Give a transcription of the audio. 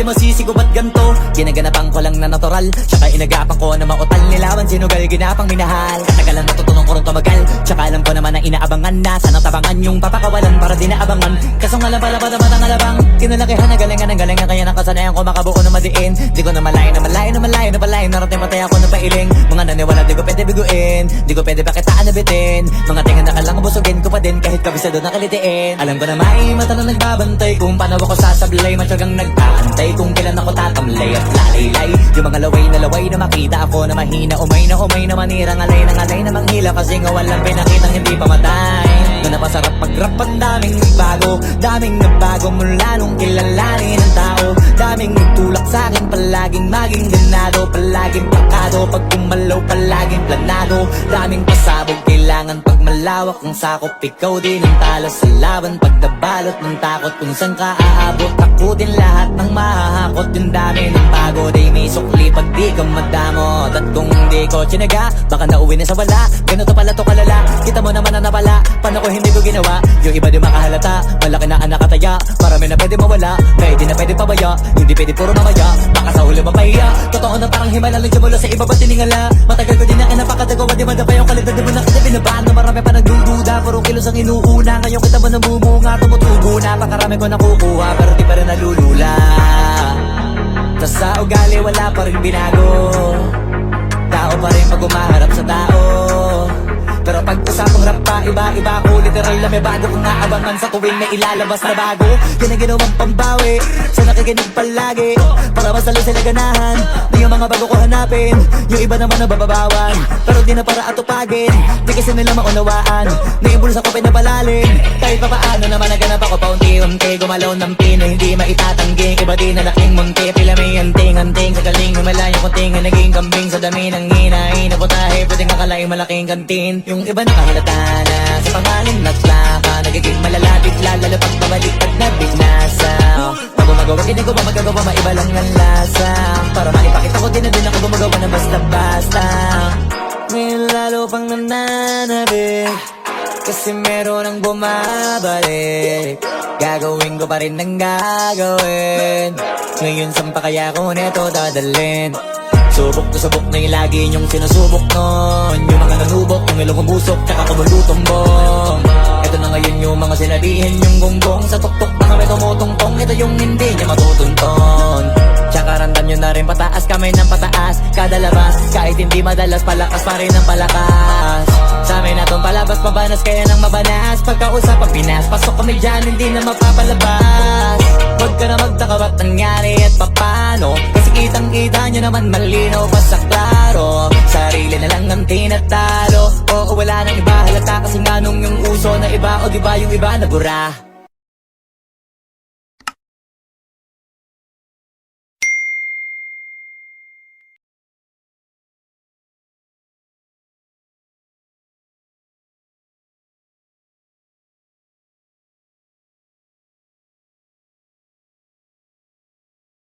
masisigo ba't ganto? Ginaganapan ko lang na natural, tsaka inagapan ko na mautal. Nilawan sinugal, ginapang minahal. Katagalan natutunan ko rin tumagal, tsaka alam ko naman na inaabangan na. Sanang tabangan yung papakawalan para di naabangan. Kaso nga lang pala dapat ang alabang kinalakihan na galingan ng galingan. Kaya nakasanayan ko makabuo na madiin. Di ko na malayo na malayo na malayo na palayo. Narating patay ako na pailing. Mga naniwala di ko pwede biguin, di ko pwede pakitaan na bitin. Mga tinga na kalang busugin ko pa din kahit kabisado na kalitiin. Alam ko na may mata na nagbabantay kung paano ako sasablay. Matyagang nag-aantay kung kailan ako tatamlay at lalaylay. Yung mga laway na makita ako na mahina. Umay na manirang alay na manghila. Kasi nga walang pinakitang hindi pamatay. Na napasarap mag-rap ang daming nagbago mula nung kilalanin ng tao. Daming nagtulak sa'kin, palaging maging ganado. Palaging pakado, pag kumalaw palaging planado. Daming pasabog, kailangan pag malawak ang sakop. Ikaw din ang talo sa laban, pag nabalot ng takot. Kung saan ka aabot, takutin lahat ng mahahakot. Yung dami ng pagod ay may sukli pag di ka madamot. At kung di ko tsinaga, baka nauwi na sa wala. Ganito pala to kalala, kita mo naman na napala. Paano ko hindi ko ginawa, yung iba di makahalata. Malaki na anak kataya, marami na pwede mawala. Pwede na pwede pabaya, hindi pwede puro mamaya. Baka sa huli mapahiya, totoo na parang himala lang mula sa iba ba tiningala. Matagal ko din na napakatagawa, di madapa yung kalidad. Di mo nakita binabahan, marami pa nagdududa. Puro kilos ang inuuna, ngayon kita mo namumunga. Tumutubo na, pakarami ko nakukuha, pero di pa rin nalulula. Tas sa ugali wala pa rin binago, tao pa rin pag umaharap sa tao. Pero pag usapang rap pa, iba-iba ko. Literal na may bago kong naabangan sa tuwing may ilalabas na bago. Yan ang ginawang pambawi sa nakikinig palagi, para mas lalo sila ganahan. Di yung mga bago ko hanapin, yung iba naman nabababawan. Pero di na para atupagin, di kasi nila maunawaan. Naimbulsa ko pinapalalim, kahit pa paano naman naganap ako paunti-unti. Gumalaw ng pino, hindi maitatanggi. Iba di na laking munti, pila may anting-anting. Sa galing humalayang kunting, naging kambing. Sa dami ng hinahin na putahe, pwedeng akalaing malaking kantin. Yung iba nakahalata na sa pangalan at plaka, nagiging malalapit lalo pag pabalik at nabinasa. Pag gumagawa, hindi ko ba magagawa, maiba lang ang lasa. Para maipakita ko din na din ako gumagawa na basta-basta. Ngayon lalo pang nananabik, kasi meron ang bumabalik. Gagawin ko pa rin ang gagawin. Ngayon saan pa kaya ko neto dadalhin? Subok to subok na yung lagi niyong sinusubok nun. Yung mga nanubok, yung ilong umusok, tsaka kumulutumbong. Ito na ngayon yung mga sinabihin yung gonggong. Sa tuktok na kami tumutungtong, ito yung hindi niya matutunton. Tsaka randam nyo na rin pataas, kamay ng pataas. Kada labas, kahit hindi madalas, palakas pa rin ang palakas. Sa amin na tong palabas, mabanas kaya nang mabanas. Pagkausap ang Pinas, pasok kami dyan, hindi na mapapalabas. Huwag ka na magtaka ba't nangyari at papano, kasi kitang-kita nyo naman malinaw pa sa klaro. Sarili na lang ang tinatalo, oo wala nang iba halata. Kasi nga nung yung uso na iba, o diba yung iba nabura.